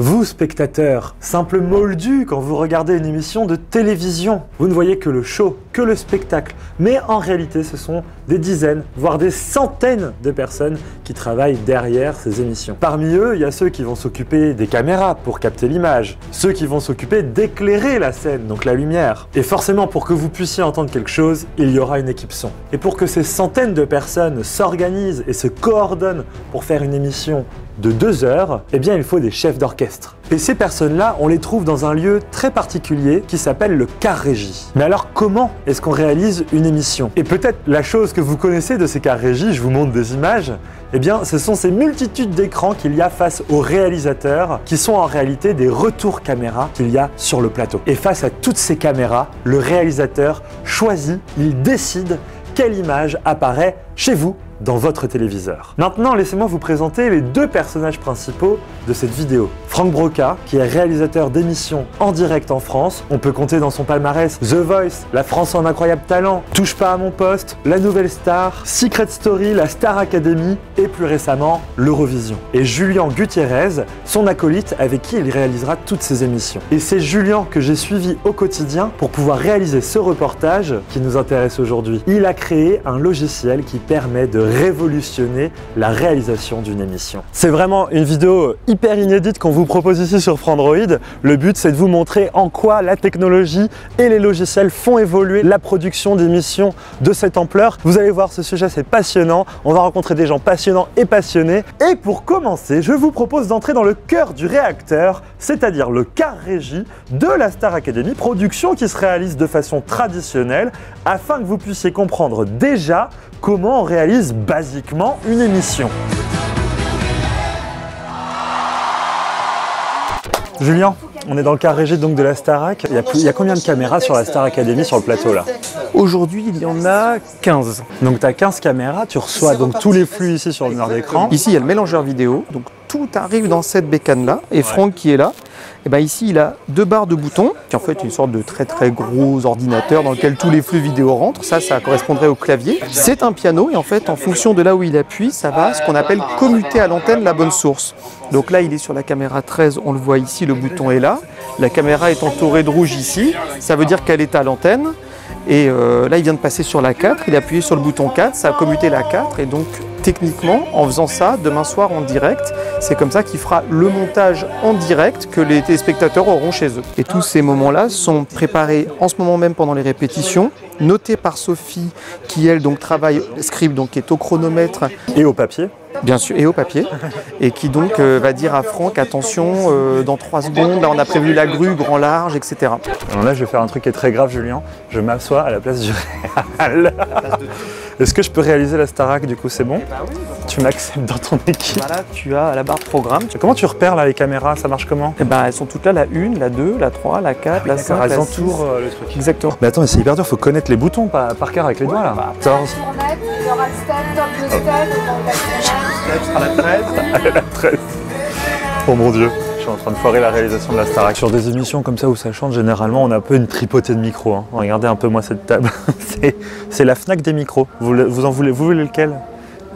Vous, spectateurs, simple moldu quand vous regardez une émission de télévision. Vous ne voyez que le show, que le spectacle. Mais en réalité, ce sont des dizaines, voire des centaines de personnes qui travaillent derrière ces émissions. Parmi eux, il y a ceux qui vont s'occuper des caméras pour capter l'image, ceux qui vont s'occuper d'éclairer la scène, donc la lumière. Et forcément, pour que vous puissiez entendre quelque chose, il y aura une équipe son. Et pour que ces centaines de personnes s'organisent et se coordonnent pour faire une émission de 2 heures, eh bien il faut des chefs d'orchestre. Et ces personnes-là, on les trouve dans un lieu très particulier qui s'appelle le car régie. Mais alors comment est-ce qu'on réalise une émission? Et peut-être la chose que vous connaissez de ces car régies, je vous montre des images, eh bien ce sont ces multitudes d'écrans qu'il y a face aux réalisateurs qui sont en réalité des retours caméra qu'il y a sur le plateau. Et face à toutes ces caméras, le réalisateur choisit, il décide quelle image apparaît chez vous dans votre téléviseur. Maintenant, laissez-moi vous présenter les 2 personnages principaux de cette vidéo. Franck Broca, qui est réalisateur d'émissions en direct en France. On peut compter dans son palmarès The Voice, La France en incroyable talent, Touche pas à mon poste, La Nouvelle Star, Secret Story, la Star Academy et plus récemment l'Eurovision. Et Julien Gutiérrez, son acolyte avec qui il réalisera toutes ces émissions. Et c'est Julien que j'ai suivi au quotidien pour pouvoir réaliser ce reportage qui nous intéresse aujourd'hui. Il a créé un logiciel qui permet de révolutionner la réalisation d'une émission. C'est vraiment une vidéo hyper inédite qu'on vous propose ici sur Frandroid. Le but, c'est de vous montrer en quoi la technologie et les logiciels font évoluer la production d'émissions de cette ampleur. Vous allez voir, ce sujet, c'est passionnant. On va rencontrer des gens passionnants et passionnés. Et pour commencer, je vous propose d'entrer dans le cœur du réacteur, c'est-à-dire le car régie de la Star Academy, production qui se réalise de façon traditionnelle afin que vous puissiez comprendre déjà comment on réalise basiquement une émission. Julien, on est dans le car régie donc de la Starac. Il y a combien de caméras sur la Star Academy sur le plateau là? Aujourd'hui, il y en a 15. Donc tu as 15 caméras, tu reçois donc tous les flux ici sur le mur d'écran. Ici, il y a le mélangeur vidéo, donc tout arrive dans cette bécane là. Et Franck qui est là, et ben ici il a 2 barres de boutons, qui en fait une sorte de très gros ordinateur dans lequel tous les flux vidéo rentrent. Ça correspondrait au clavier. C'est un piano et en fait en fonction de là où il appuie, ça va ce qu'on appelle commuter à l'antenne la bonne source. Donc là il est sur la caméra 13, on le voit ici, le bouton est là. La caméra est entourée de rouge ici, ça veut dire qu'elle est à l'antenne. Et là il vient de passer sur la 4, il a appuyé sur le bouton 4, ça a commuté la 4 et donc techniquement en faisant ça demain soir en direct, c'est comme ça qu'il fera le montage en direct que les téléspectateurs auront chez eux. Et tous ces moments-là sont préparés en ce moment même pendant les répétitions, notés par Sophie qui elle donc travaille script donc qui est au chronomètre et au papier. Bien sûr, et au papier, et qui donc va dire à Franck, attention, dans 3 secondes, là on a prévu la grue, grand large, etc. Alors là je vais faire un truc qui est très grave Julien, je m'assois à la place du réal. Est-ce que je peux réaliser la Starac du coup, c'est bon? Bah oui. Tu m'acceptes dans ton équipe. Voilà, tu as la barre programme. Comment tu repères là les caméras, ça marche comment? Eh ben, elles sont toutes là, la 1, la 2, la 3, la 4, la 5, elles la 6. entourent le truc. Exactement. Mais attends, mais c'est hyper dur, faut connaître les boutons par cœur avec les doigts là. Il y aura le step, top de step, Step sera la 13. La 13. Oh mon dieu. Je suis en train de foirer la réalisation de la Starac. Sur des émissions comme ça où ça chante, généralement on a un peu une tripotée de micros. Hein. Regardez un peu moi cette table. C'est la Fnac des micros. Vous voulez lequel?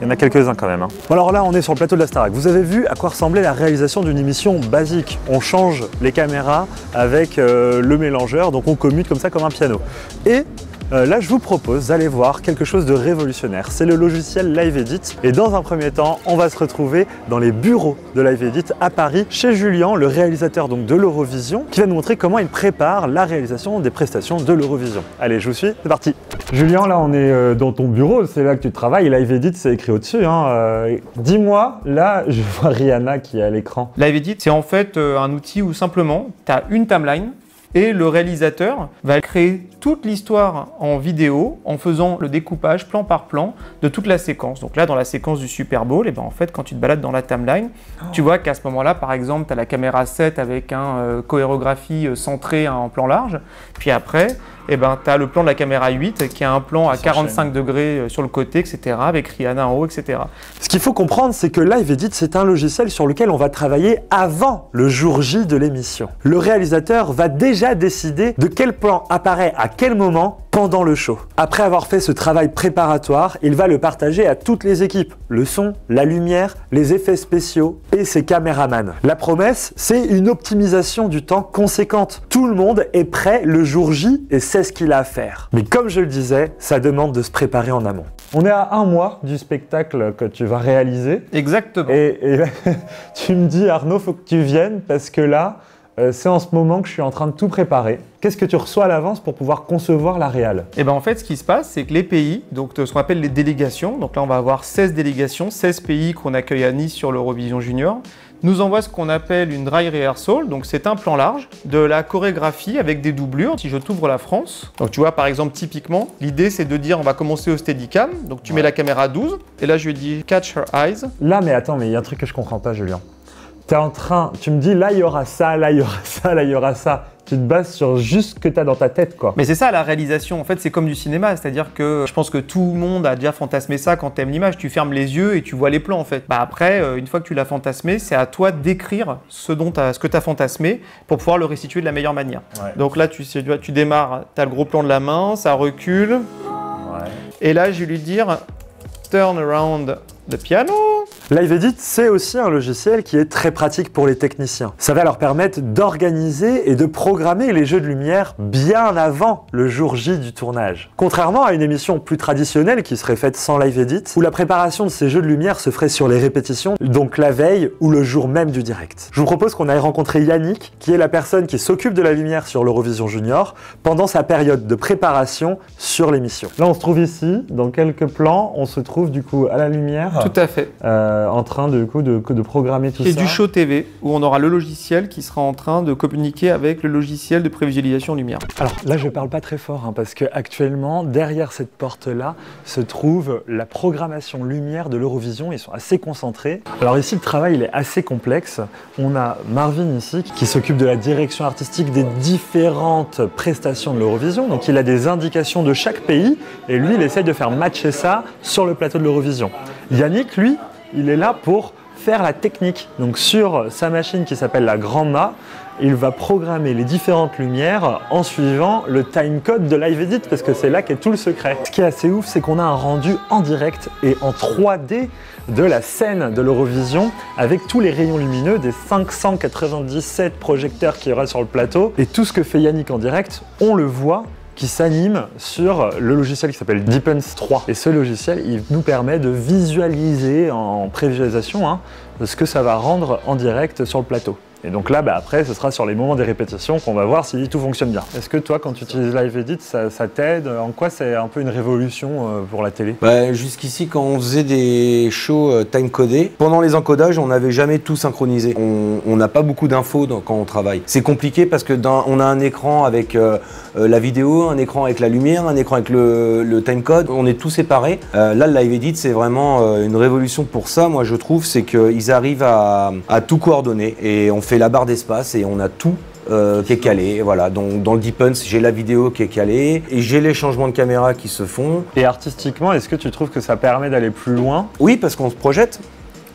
Il y en a quelques-uns quand même. Hein. Bon alors là on est sur le plateau de la Starac. Vous avez vu à quoi ressemblait la réalisation d'une émission basique. On change les caméras avec le mélangeur, donc on commute comme ça comme un piano. Et là je vous propose d'aller voir quelque chose de révolutionnaire. C'est le logiciel Live Edit. Et dans un premier temps, on va se retrouver dans les bureaux de Live Edit à Paris, chez Julien, le réalisateur donc de l'Eurovision, qui va nous montrer comment il prépare la réalisation des prestations de l'Eurovision. Allez, je vous suis, c'est parti. Julien, là on est dans ton bureau, c'est là que tu travailles. Live Edit, c'est écrit au-dessus. Hein. Dis-moi, là je vois Rihanna qui est à l'écran. Live Edit, c'est en fait un outil où simplement tu as une timeline. Et le réalisateur va créer toute l'histoire en vidéo en faisant le découpage plan par plan de toute la séquence. Donc là, dans la séquence du Super Bowl, et ben en fait, quand tu te balades dans la timeline, tu vois qu'à ce moment-là, par exemple, tu as la caméra 7 avec un chorégraphie centrée en plan large. Puis après, et ben, tu as le plan de la caméra 8 qui a un plan à 45 degrés sur le côté, etc. avec Rihanna en haut, etc. Ce qu'il faut comprendre, c'est que Live Edit, c'est un logiciel sur lequel on va travailler avant le jour J de l'émission. Le réalisateur va déjà décider de quel plan apparaît à quel moment pendant le show. Après avoir fait ce travail préparatoire, il va le partager à toutes les équipes. Le son, la lumière, les effets spéciaux et ses caméramans. La promesse, c'est une optimisation du temps conséquente. Tout le monde est prêt le jour J et sait ce qu'il a à faire. Mais comme je le disais, ça demande de se préparer en amont. On est à 1 mois du spectacle que tu vas réaliser. Exactement. Et là, tu me dis, Arnaud, faut que tu viennes parce que là, c'est en ce moment que je suis en train de tout préparer. Qu'est-ce que tu reçois à l'avance pour pouvoir concevoir la réal? Et ben en fait, ce qui se passe, c'est que les pays, donc ce qu'on appelle les délégations, donc là on va avoir 16 délégations, 16 pays qu'on accueille à Nice sur l'Eurovision Junior, nous envoient ce qu'on appelle une dry rehearsal, donc c'est un plan large, de la chorégraphie avec des doublures. Si je t'ouvre la France, donc tu vois par exemple typiquement, l'idée c'est de dire on va commencer au Steadicam, donc tu mets la caméra à 12, et là je lui dis catch her eyes. Là mais attends, mais il y a un truc que je comprends pas Julien. Tu me dis là il y aura ça, là il y aura ça, là il y aura ça. Tu te bases sur juste ce que tu as dans ta tête, quoi. Mais c'est ça la réalisation, en fait c'est comme du cinéma, c'est-à-dire que je pense que tout le monde a déjà fantasmé ça quand tu aimes l'image, tu fermes les yeux et tu vois les plans en fait. Bah après, une fois que tu l'as fantasmé, c'est à toi d'écrire ce que tu as fantasmé pour pouvoir le restituer de la meilleure manière. Ouais. Donc là tu démarres, tu as le gros plan de la main, ça recule, ouais. Et là je vais lui dire turn around the piano. Live Edit, c'est aussi un logiciel qui est très pratique pour les techniciens. Ça va leur permettre d'organiser et de programmer les jeux de lumière bien avant le jour J du tournage. Contrairement à une émission plus traditionnelle qui serait faite sans Live Edit, où la préparation de ces jeux de lumière se ferait sur les répétitions, donc la veille ou le jour même du direct. Je vous propose qu'on aille rencontrer Yannick, qui est la personne qui s'occupe de la lumière sur l'Eurovision Junior, pendant sa période de préparation sur l'émission. Là, on se trouve ici, dans quelques plans, on se trouve du coup à la lumière. Tout à fait. En train de programmer tout ça. C'est du show TV où on aura le logiciel qui sera en train de communiquer avec le logiciel de prévisualisation lumière. Alors là je parle pas très fort parce que actuellement derrière cette porte là se trouve la programmation lumière de l'Eurovision. Ils sont assez concentrés. Alors ici le travail il est assez complexe. On a Marvin ici qui s'occupe de la direction artistique des différentes prestations de l'Eurovision. Donc il a des indications de chaque pays et lui il essaye de faire matcher ça sur le plateau de l'Eurovision. Yannick lui il est là pour faire la technique. Donc sur sa machine qui s'appelle la Grandma, il va programmer les différentes lumières en suivant le timecode de Live Edit parce que c'est là qu'est tout le secret. Ce qui est assez ouf, c'est qu'on a un rendu en direct et en 3D de la scène de l'Eurovision avec tous les rayons lumineux des 597 projecteurs qu'il y aura sur le plateau. Et tout ce que fait Yannick en direct, on le voit qui s'anime sur le logiciel qui s'appelle Deepens 3. Et ce logiciel, il nous permet de visualiser en prévisualisation ce que ça va rendre en direct sur le plateau. Et donc là, après, ce sera sur les moments des répétitions qu'on va voir si tout fonctionne bien. Est-ce que toi, quand tu utilises Live Edit, ça t'aide? En quoi c'est un peu une révolution pour la télé? Jusqu'ici, quand on faisait des shows time-codés, pendant les encodages, on n'avait jamais tout synchronisé. On n'a pas beaucoup d'infos quand on travaille. C'est compliqué parce que on a un écran avec la vidéo, un écran avec la lumière, un écran avec le timecode. On est tous séparés. Là, le Live Edit, c'est vraiment une révolution pour ça, moi, je trouve. C'est qu'ils arrivent à tout coordonner et on fait la barre d'espace et on a tout qui est calé. Voilà. Donc, dans le Deepens, j'ai la vidéo qui est calée et j'ai les changements de caméra qui se font. Et artistiquement, est-ce que tu trouves que ça permet d'aller plus loin? Oui, parce qu'on se projette.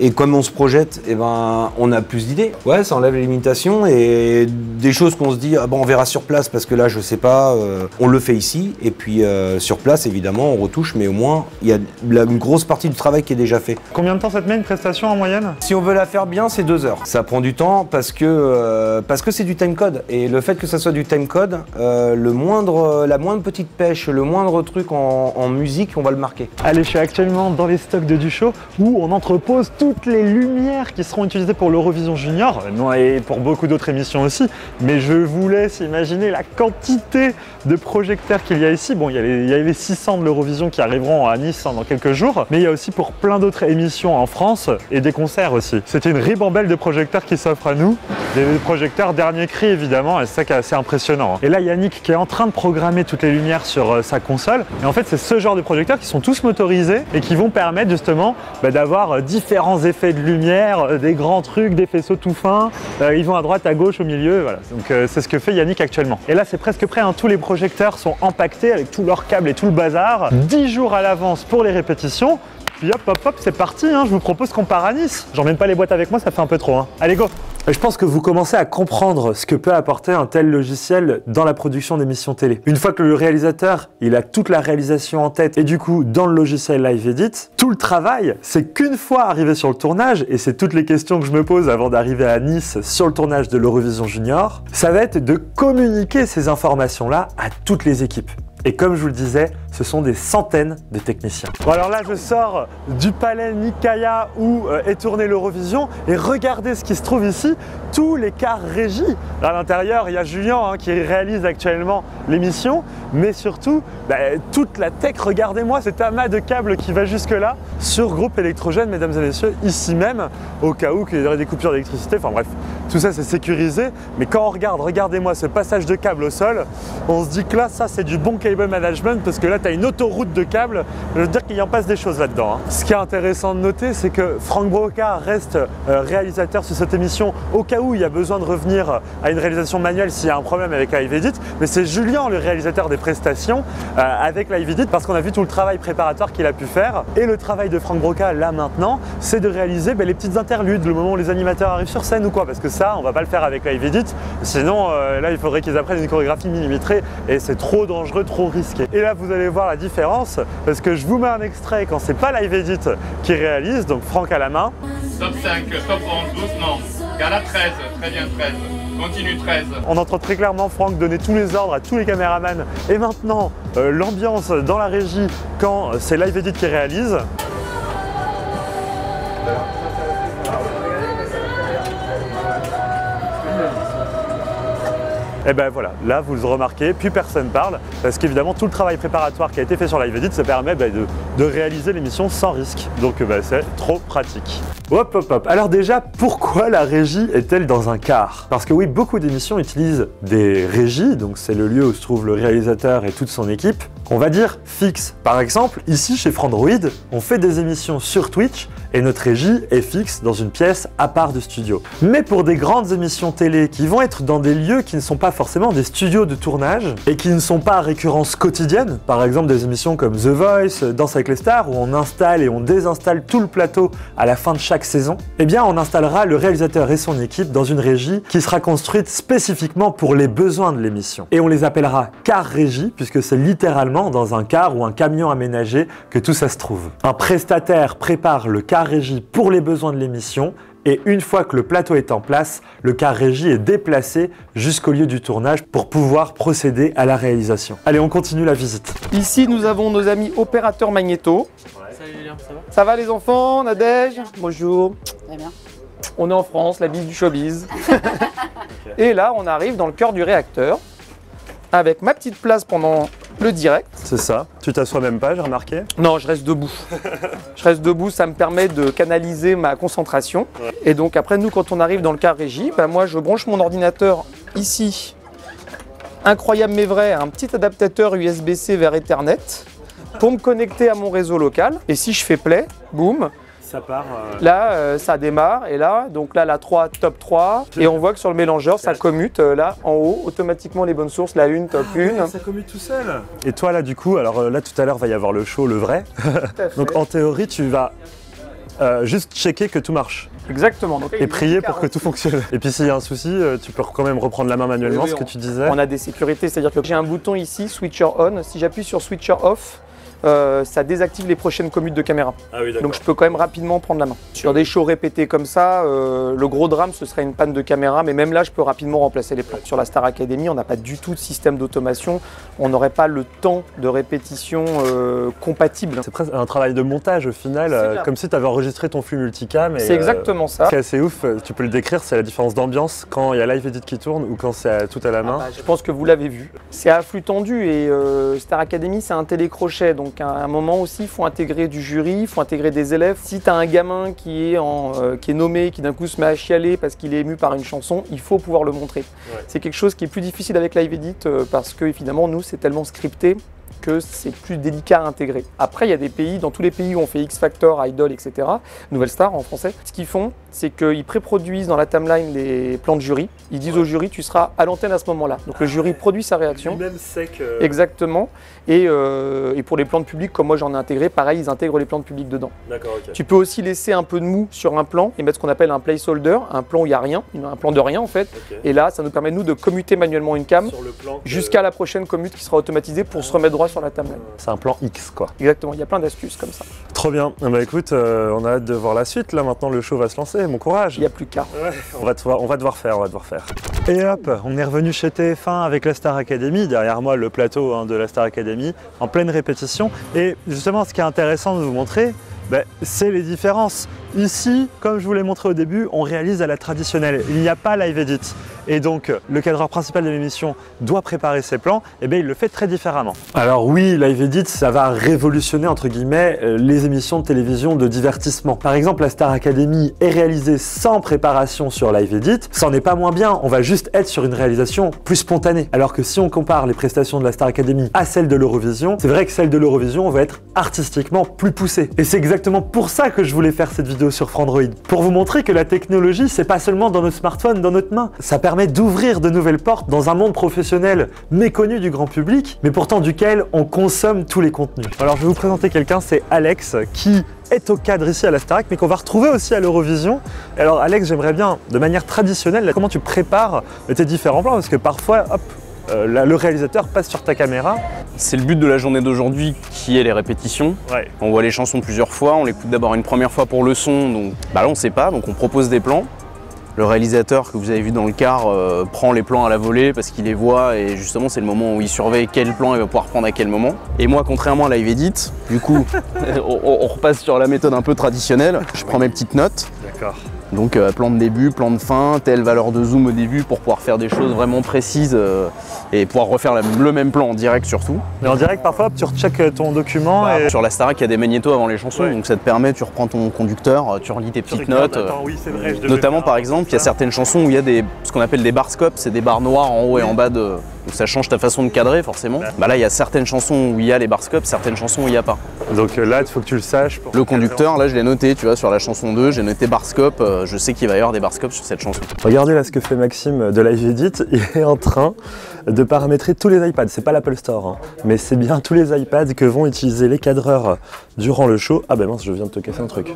Et comme on se projette, on a plus d'idées. Ouais, ça enlève les limitations et des choses qu'on se dit, on verra sur place parce que là, je sais pas, on le fait ici. Et puis sur place, évidemment, on retouche, mais au moins, il y a une grosse partie du travail qui est déjà fait. Combien de temps ça te met une prestation en moyenne? Si on veut la faire bien, c'est 2 heures. Ça prend du temps parce que c'est du timecode. Et le fait que ça soit du timecode, la moindre petite pêche, le moindre truc en musique, on va le marquer. Allez, je suis actuellement dans les stocks de Duchot où on entrepose toutes les lumières qui seront utilisées pour l'Eurovision Junior, et pour beaucoup d'autres émissions aussi, mais je vous laisse imaginer la quantité de projecteurs qu'il y a ici. Bon, il y a les 600 de l'Eurovision qui arriveront à Nice dans quelques jours, mais il y a aussi pour plein d'autres émissions en France et des concerts aussi. C'est une ribambelle de projecteurs qui s'offre à nous, des projecteurs dernier cri évidemment, et c'est ça qui est assez impressionnant. Et là, Yannick qui est en train de programmer toutes les lumières sur sa console, et en fait, c'est ce genre de projecteurs qui sont tous motorisés et qui vont permettre justement d'avoir différents effets de lumière, des grands trucs, des faisceaux tout fins, ils vont à droite, à gauche, au milieu, voilà. Donc c'est ce que fait Yannick actuellement. Et là c'est presque prêt, tous les projecteurs sont empaquetés avec tous leurs câbles et tout le bazar, 10 jours à l'avance pour les répétitions, puis hop, c'est parti, je vous propose qu'on part à Nice. J'emmène pas les boîtes avec moi, ça fait un peu trop. Allez, go! Je pense que vous commencez à comprendre ce que peut apporter un tel logiciel dans la production d'émissions télé. Une fois que le réalisateur, il a toute la réalisation en tête et du coup dans le logiciel Live Edit, tout le travail, c'est qu'une fois arrivé sur le tournage, et c'est toutes les questions que je me pose avant d'arriver à Nice sur le tournage de l'Eurovision Junior, ça va être de communiquer ces informations-là à toutes les équipes. Et comme je vous le disais, ce sont des centaines de techniciens. Bon alors là, je sors du palais Nikaya où est tournée l'Eurovision et regardez ce qui se trouve ici, tous les cars régis. À l'intérieur, il y a Julien qui réalise actuellement l'émission, mais surtout, toute la tech, regardez-moi cet amas de câbles qui va jusque là sur Groupe Électrogène, mesdames et messieurs, ici même, au cas où il y aurait des coupures d'électricité, enfin bref, tout ça c'est sécurisé, mais quand on regarde, regardez-moi ce passage de câbles au sol, on se dit que là, ça c'est du bon cable management parce que là tu as une autoroute de câbles, je veux dire qu'il y en passe des choses là-dedans. Ce qui est intéressant de noter, c'est que Franck Broca reste réalisateur sur cette émission au cas où il y a besoin de revenir à une réalisation manuelle s'il y a un problème avec Live Edit, mais c'est Julien le réalisateur des prestations avec Live Edit parce qu'on a vu tout le travail préparatoire qu'il a pu faire, et le travail de Franck Broca là maintenant, c'est de réaliser les petites interludes, le moment où les animateurs arrivent sur scène ou quoi, parce que ça on va pas le faire avec Live Edit, sinon là il faudrait qu'ils apprennent une chorégraphie millimétrée et c'est trop dangereux, trop risqué. Et là vous allez voir la différence parce que je vous mets un extrait quand c'est pas Live Edit qui réalise, donc Franck à la main. Top 5, top 11, doucement. Gala 13, très bien 13. Continue 13. On entend très clairement Franck donner tous les ordres à tous les caméramans. Et maintenant, l'ambiance dans la régie quand c'est Live Edit qui réalise. Et ben voilà, là vous le remarquez, plus personne parle, parce qu'évidemment tout le travail préparatoire qui a été fait sur Live Edit, ça permet de réaliser l'émission sans risque. Donc c'est trop pratique. Hop hop hop. Alors déjà, pourquoi la régie est-elle dans un car? Parce que oui, beaucoup d'émissions utilisent des régies, donc c'est le lieu où se trouve le réalisateur et toute son équipe, on va dire fixe. Par exemple, ici chez Frandroid, on fait des émissions sur Twitch et notre régie est fixe dans une pièce à part de studio. Mais pour des grandes émissions télé qui vont être dans des lieux qui ne sont pas forcément des studios de tournage et qui ne sont pas à récurrence quotidienne, par exemple des émissions comme The Voice, Danse avec les stars, où on installe et on désinstalle tout le plateau à la fin de chaque saison, eh bien on installera le réalisateur et son équipe dans une régie qui sera construite spécifiquement pour les besoins de l'émission. Et on les appellera car régie, puisque c'est littéralement dans un car ou un camion aménagé que tout ça se trouve. Un prestataire prépare le car régie pour les besoins de l'émission, et une fois que le plateau est en place, le car régie est déplacé jusqu'au lieu du tournage pour pouvoir procéder à la réalisation. Allez, on continue la visite. Ici, nous avons nos amis opérateurs magnéto. Salut Julien, ça va? Ça va les enfants? Nadège? Bonjour. Très bien. On est en France, la ville du showbiz. Et là, on arrive dans le cœur du réacteur avec ma petite place pendant le direct. C'est ça. Tu t'assois même pas, j'ai remarqué. Non, je reste debout. Je reste debout, ça me permet de canaliser ma concentration. Ouais. Et donc après, nous, quand on arrive dans le car régie, moi, je branche mon ordinateur ici. Incroyable mais vrai, un petit adaptateur USB-C vers Ethernet pour me connecter à mon réseau local. Et si je fais play, boum, ça part. Là, ça démarre et là, donc là, la 3, top 3. Et on voit que sur le mélangeur, ça commute là en haut, automatiquement les bonnes sources, la 1, top 1. Ça commute tout seul. Et toi là, du coup, alors là, tout à l'heure, va y avoir le show, le vrai. Donc en théorie, tu vas juste checker que tout marche. Exactement. Donc, et prier pour que tout fonctionne. Et puis s'il y a un souci, tu peux quand même reprendre la main manuellement, ce que tu disais. On a des sécurités, c'est-à-dire que j'ai un bouton ici, switcher on. Si j'appuie sur switcher off, ça désactive les prochaines commutes de caméra. Ah oui, donc je peux quand même rapidement prendre la main. Sur des shows répétés comme ça, le gros drame ce serait une panne de caméra, mais même là je peux rapidement remplacer les plans. Sur la Star Academy, on n'a pas du tout de système d'automation, on n'aurait pas le temps de répétition compatible. C'est presque un travail de montage au final, comme si tu avais enregistré ton flux multicam. C'est exactement ça. Ce qui est assez ouf, tu peux le décrire, c'est la différence d'ambiance quand il y a Live Edit qui tourne ou quand c'est tout à la main. Je pense que vous l'avez vu. C'est à flux tendu et Star Academy c'est un télécrochet, donc à un moment aussi il faut intégrer du jury, il faut intégrer des élèves. Si tu as un gamin qui est nommé, qui d'un coup se met à chialer parce qu'il est ému par une chanson, il faut pouvoir le montrer. Ouais. C'est quelque chose qui est plus difficile avec Live Edit parce que évidemment nous c'est tellement scripté que c'est plus délicat à intégrer. Après, il y a des pays, dans tous les pays où on fait X Factor, Idol, etc., Nouvelle Star en français, ce qu'ils font, c'est qu'ils pré-produisent dans la timeline les plans de jury. Ils disent au jury, tu seras à l'antenne à ce moment-là. Donc le jury produit sa réaction. Lui-même sait que... Exactement. Et pour les plans de public, comme moi j'en ai intégré, pareil, ils intègrent les plans de public dedans. D'accord, ok. Tu peux aussi laisser un peu de mou sur un plan et mettre ce qu'on appelle un placeholder, un plan où il n'y a rien, un plan de rien en fait. Ok. Et là, ça nous permet nous de commuter manuellement une cam Sur le plan que- jusqu'à la prochaine commute qui sera automatisée pour se remettre droit sur la timeline. C'est un plan X, quoi. Exactement, il y a plein d'astuces comme ça. Trop bien. Bah écoute, on a hâte de voir la suite. Là, maintenant, le show va se lancer. Bon courage. Il n'y a plus qu'à. Ouais, on va devoir faire. Et hop, on est revenu chez TF1 avec la Star Academy. Derrière moi, le plateau de la Star Academy, en pleine répétition. Et justement, ce qui est intéressant de vous montrer, c'est les différences. Ici, comme je vous l'ai montré au début, on réalise à la traditionnelle. Il n'y a pas live edit. Et donc, le cadreur principal de l'émission doit préparer ses plans. Et bien, il le fait très différemment. Alors oui, live edit, ça va révolutionner, entre guillemets, les émissions de télévision de divertissement. Par exemple, la Star Academy est réalisée sans préparation sur live edit. Ça n'en est pas moins bien. On va juste être sur une réalisation plus spontanée. Alors que si on compare les prestations de la Star Academy à celles de l'Eurovision, c'est vrai que celle de l'Eurovision va être artistiquement plus poussée. Et c'est exactement pour ça que je voulais faire cette vidéo sur Frandroid. Pour vous montrer que la technologie, c'est pas seulement dans notre smartphone, dans notre main. Ça permet d'ouvrir de nouvelles portes dans un monde professionnel méconnu du grand public, mais pourtant duquel on consomme tous les contenus. Alors je vais vous présenter quelqu'un, c'est Alex, qui est au cadre ici à la Starac, mais qu'on va retrouver aussi à l'Eurovision. Alors Alex, j'aimerais bien, de manière traditionnelle, comment tu prépares tes différents plans, parce que parfois, hop, le réalisateur passe sur ta caméra. C'est le but de la journée d'aujourd'hui qui est les répétitions. Ouais. On voit les chansons plusieurs fois, on l'écoute d'abord une première fois pour le son, donc là on sait pas, donc on propose des plans. Le réalisateur que vous avez vu dans le car prend les plans à la volée parce qu'il les voit et justement c'est le moment où il surveille quel plan il va pouvoir prendre à quel moment. Et moi, contrairement à Live Edit, du coup on repasse sur la méthode un peu traditionnelle. Je prends mes petites notes. D'accord. Donc plan de début, plan de fin, telle valeur de zoom au début pour pouvoir faire des choses vraiment précises et pouvoir refaire le même plan en direct surtout. Mais en direct, parfois, hop, tu recheckes ton document et... Sur la Starac, il y a des magnétos avant les chansons, Ouais. donc ça te permet, tu reprends ton conducteur, tu relis tes Tu petites regardes, notes. attends, oui, c'est vrai, je devais Notamment faire par un exemple, peu il y a ça. certaines chansons où il y a ce qu'on appelle des bar scopes, c'est des barres noires en haut et en bas de... Donc ça change ta façon de cadrer forcément. Bah là il y a certaines chansons où il y a les bar scopes, certaines chansons où il n'y a pas. Donc là, il faut que tu le saches. Pour Le conducteur, là je l'ai noté, tu vois, sur la chanson 2, j'ai noté bar scope, je sais qu'il va y avoir des bar scopes sur cette chanson. Regardez là ce que fait Maxime de Live Edit, il est en train de paramétrer tous les iPads, c'est pas l'Apple Store, hein, mais c'est bien tous les iPads que vont utiliser les cadreurs durant le show. Ah ben mince, je viens de te casser un truc.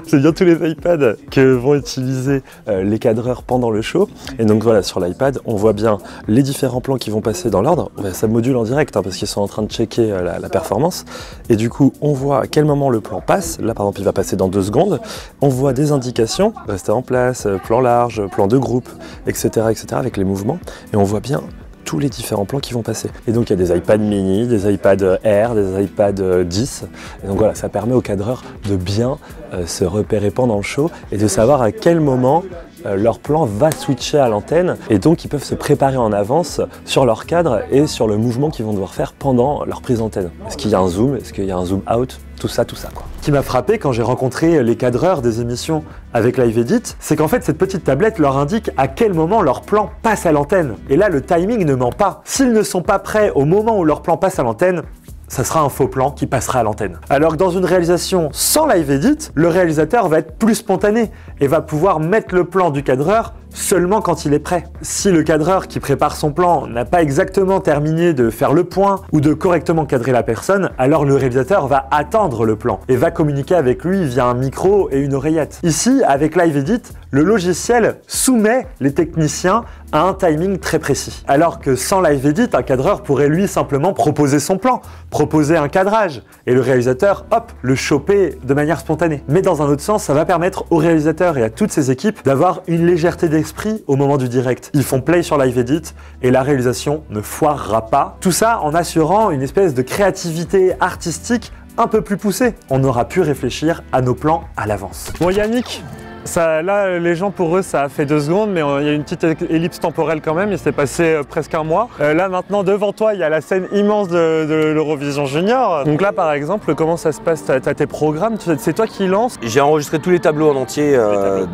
C'est bien tous les iPads que vont utiliser les cadreurs pendant le show. Et donc voilà, sur l'iPad, on voit bien les différents plans qui vont passer dans l'ordre. Ça module en direct hein, parce qu'ils sont en train de checker la performance. Et du coup, on voit à quel moment le plan passe. Là par exemple, il va passer dans 2 secondes. On voit des indications, rester en place, plan large, plan de groupe, etc., avec les mouvements. Et on voit bien tous les différents plans qui vont passer. Et donc il y a des iPads mini, des iPads Air, des iPads 10. Et donc voilà, ça permet aux cadreurs de bien se repérer pendant le show et de savoir à quel moment leur plan va switcher à l'antenne. Et donc ils peuvent se préparer en avance sur leur cadre et sur le mouvement qu'ils vont devoir faire pendant leur prise d'antenne. Est-ce qu'il y a un zoom? Est-ce qu'il y a un zoom out? Tout ça quoi. Ce qui m'a frappé quand j'ai rencontré les cadreurs des émissions avec Live Edit, c'est qu'en fait cette petite tablette leur indique à quel moment leur plan passe à l'antenne. Et là le timing ne ment pas. S'ils ne sont pas prêts au moment où leur plan passe à l'antenne, ça sera un faux plan qui passera à l'antenne. Alors que dans une réalisation sans Live Edit, le réalisateur va être plus spontané et va pouvoir mettre le plan du cadreur seulement quand il est prêt. Si le cadreur qui prépare son plan n'a pas exactement terminé de faire le point ou de correctement cadrer la personne, alors le réalisateur va attendre le plan et va communiquer avec lui via un micro et une oreillette. Ici, avec Live Edit, le logiciel soumet les techniciens à un timing très précis. Alors que sans Live Edit, un cadreur pourrait lui simplement proposer son plan, proposer un cadrage, et le réalisateur, hop, le choper de manière spontanée. Mais dans un autre sens, ça va permettre au réalisateur et à toutes ses équipes d'avoir une légèreté d'esprit au moment du direct. Ils font play sur Live Edit et la réalisation ne foirera pas. Tout ça en assurant une espèce de créativité artistique un peu plus poussée. On aura pu réfléchir à nos plans à l'avance. Bon Yannick, Ça, là, les gens, pour eux, ça a fait 2 secondes, mais il y a une petite ellipse temporelle quand même. Il s'est passé presque un mois. Là, maintenant, devant toi, il y a la scène immense de l'Eurovision Junior. Donc là, par exemple, comment ça se passe? T'as tes programmes, c'est toi qui lances? J'ai enregistré tous les tableaux en entier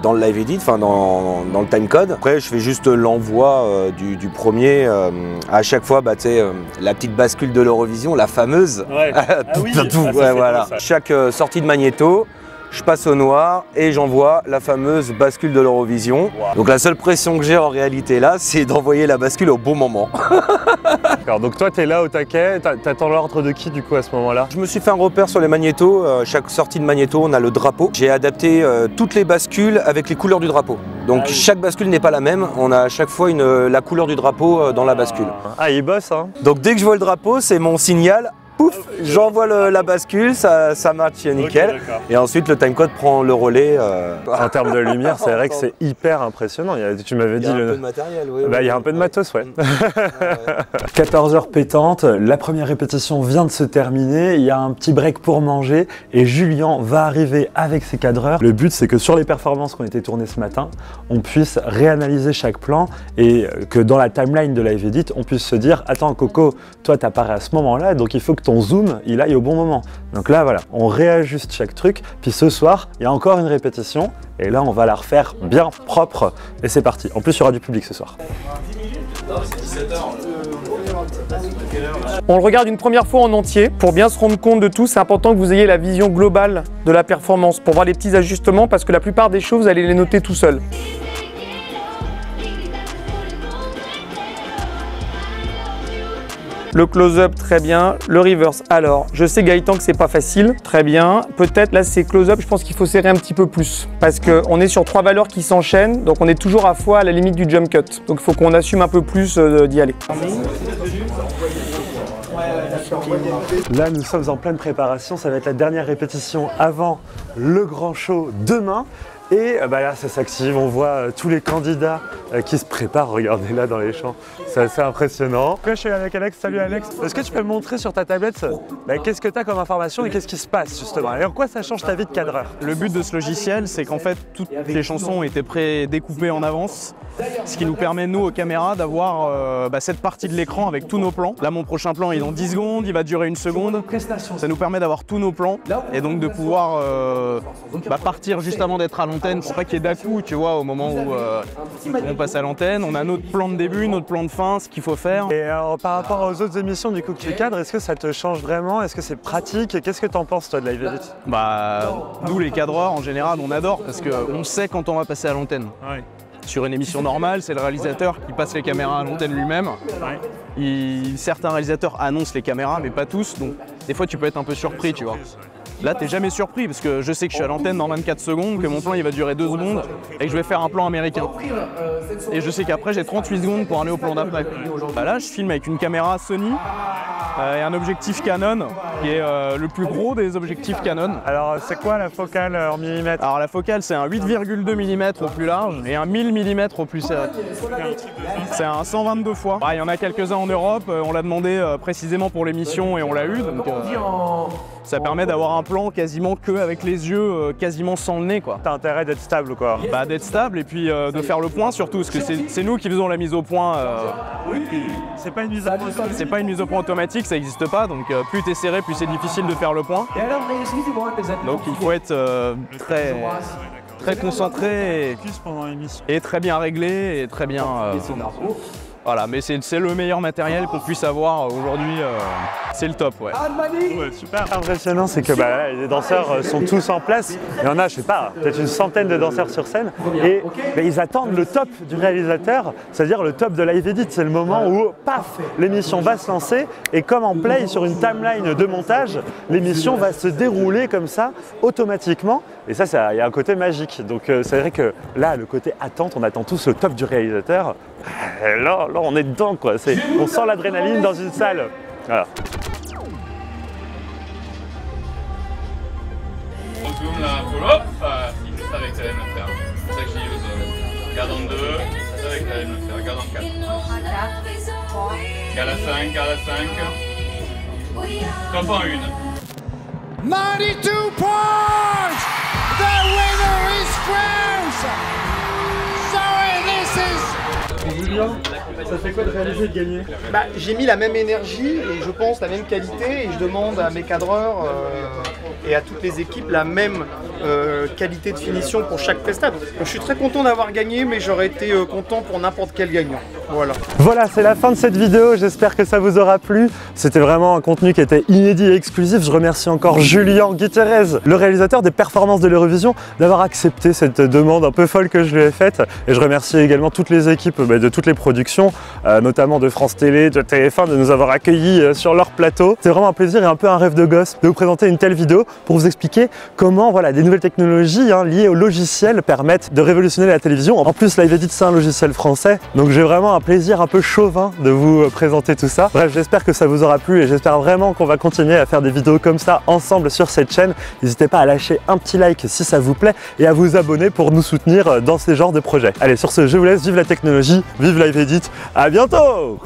dans le live edit, enfin dans le timecode. Après, je fais juste l'envoi du premier. À chaque fois, bah, la petite bascule de l'Eurovision, la fameuse. Ouais. Voilà. Chaque sortie de magnéto, je passe au noir et j'envoie la fameuse bascule de l'Eurovision. Wow. Donc la seule pression que j'ai en réalité là, c'est d'envoyer la bascule au bon moment. D'accord, donc toi t'es là au taquet, t'attends l'ordre de qui du coup à ce moment-là? Je me suis fait un repère sur les magnétos, chaque sortie de magnéto on a le drapeau. J'ai adapté toutes les bascules avec les couleurs du drapeau. Donc chaque bascule n'est pas la même, on a à chaque fois la couleur du drapeau dans la bascule. Ah il bosse hein. Donc dès que je vois le drapeau, c'est mon signal. Pouf, j'envoie la bascule, ça match nickel. Okay, et ensuite le timecode prend le relais. En termes de lumière, c'est vrai que c'est hyper impressionnant. Tu m'avais dit. Il y a un peu de matériel, oui. Bah, il y a un peu de matos, ouais. 14h pétante, la première répétition vient de se terminer. Il y a un petit break pour manger et Julien va arriver avec ses cadreurs. Le but, c'est que sur les performances qui ont été tournées ce matin, on puisse réanalyser chaque plan et que dans la timeline de Live Edit, on puisse se dire attends, Coco, toi, t'apparais à ce moment-là, donc il faut que ton zoom, il aille au bon moment. Donc là, voilà, on réajuste chaque truc. Puis ce soir, il y a encore une répétition. Et là, on va la refaire bien propre. Et c'est parti. En plus, il y aura du public ce soir. On le regarde une première fois en entier. Pour bien se rendre compte de tout, c'est important que vous ayez la vision globale de la performance pour voir les petits ajustements parce que la plupart des choses, vous allez les noter tout seul. Le close-up, très bien. Le reverse, alors, je sais Gaëtan que c'est pas facile. Très bien. Peut-être, là, c'est close-up, je pense qu'il faut serrer un petit peu plus. Parce qu'on est sur 3 valeurs qui s'enchaînent, donc on est toujours à fois à la limite du jump cut. Donc il faut qu'on assume un peu plus d'y aller. Là, nous sommes en pleine préparation. Ça va être la dernière répétition avant le grand show demain. Et bah là, ça s'active, on voit tous les candidats qui se préparent, regardez là dans les champs, c'est assez impressionnant. Là, je suis avec Alex, salut Alex. Est-ce que tu peux me montrer sur ta tablette qu'est-ce que tu as comme information et qu'est-ce qui se passe justement? Et en quoi ça change ta vie de cadreur? Le but de ce logiciel, c'est qu'en fait, toutes les chansons ont été prédécoupées en avance, ce qui nous permet, nous, aux caméras, d'avoir cette partie de l'écran avec tous nos plans. Là, mon prochain plan, il est dans 10 secondes, il va durer 1 seconde. Ça nous permet d'avoir tous nos plans et donc de pouvoir partir juste avant d'être à l'antenne pour pas qu'il y ait d'à-coup, tu vois, au moment où on passe à l'antenne. On a notre plan de début, notre plan de fin, ce qu'il faut faire. Et alors, par rapport aux autres émissions du coup que tu cadres, est-ce que ça te change vraiment? Est-ce que c'est pratique? Qu'est-ce que t'en penses toi de Live Edit? Nous les cadreurs, en général, on adore parce qu'on sait quand on va passer à l'antenne. Ouais. Sur une émission normale, c'est le réalisateur qui passe les caméras à l'antenne lui-même. Ouais. Certains réalisateurs annoncent les caméras, mais pas tous. Donc des fois, tu peux être un peu surpris, tu vois. Là, t'es jamais surpris parce que je sais que je suis à l'antenne dans 24 secondes, que mon plan il va durer 2 secondes et que je vais faire un plan américain. Et je sais qu'après, j'ai 38 secondes pour aller au plan d'après. Là, je filme avec une caméra Sony et un objectif Canon qui est le plus gros des objectifs Canon. Alors, c'est quoi la focale en millimètres? Alors, la focale, c'est un 8,2 mm au plus large et un 1000 mm au plus serré. C'est un 122 fois. Il y en a quelques-uns en Europe, on l'a demandé précisément pour l'émission et on l'a eu. Donc, ça permet d'avoir un plan quasiment que avec les yeux, quasiment sans le nez, quoi. T'as intérêt d'être stable, quoi. D'être stable et puis de faire le point surtout, parce que c'est nous qui faisons la mise au point. C'est pas une mise au point automatique. C'est pas une mise au point automatique, ça n'existe pas, donc plus t'es serré, plus c'est difficile de faire le point. Donc il faut être très concentré et très bien réglé et très bien. Voilà, mais c'est le meilleur matériel qu'on puisse avoir aujourd'hui, c'est le top, ouais. Ouais, super impressionnant, c'est que les danseurs sont tous en place. Il y en a, je sais pas, peut-être une centaine de danseurs sur scène. Et ils attendent le top du réalisateur, c'est-à-dire le top de Live Edit. C'est le moment où, paf, l'émission va se lancer. Et comme en play sur une timeline de montage, l'émission va se dérouler comme ça, automatiquement. Et ça, il y a un côté magique. Donc c'est vrai que là, le côté attente, on attend tous le top du réalisateur. Et là, on est dedans, quoi. On sent l'adrénaline dans une salle. Voilà. On zoom là, hop, ça avec la MFR. C'est ça que j'use. Garde en 2, ça avec la MFR, garde en 4. Garde à 5, garde à 5. Top en 1. 92 points! The winner is Julien, ça fait quoi de réaliser et de gagner? J'ai mis la même énergie et je pense la même qualité et je demande à mes cadreurs et à toutes les équipes la même qualité de finition pour chaque presta. Donc, je suis très content d'avoir gagné, mais j'aurais été content pour n'importe quel gagnant. Voilà, c'est la fin de cette vidéo, j'espère que ça vous aura plu. C'était vraiment un contenu qui était inédit et exclusif. Je remercie encore Julien Gutiérrez, le réalisateur des performances de l'Eurovision, d'avoir accepté cette demande un peu folle que je lui ai faite. Et je remercie également toutes les équipes de toutes les productions, notamment de France Télé, de TF1, de nous avoir accueillis sur leur plateau. C'est vraiment un plaisir et un peu un rêve de gosse de vous présenter une telle vidéo pour vous expliquer comment des nouvelles technologies liées au logiciel permettent de révolutionner la télévision. En plus, Live Edit, c'est un logiciel français, donc j'ai vraiment un plaisir un peu chauvin de vous présenter tout ça. Bref, j'espère que ça vous aura plu et j'espère vraiment qu'on va continuer à faire des vidéos comme ça ensemble sur cette chaîne. N'hésitez pas à lâcher un petit like si ça vous plaît et à vous abonner pour nous soutenir dans ces genres de projets. Allez, sur ce, je vous laisse, vive la technologie, vive Live Edit, à bientôt!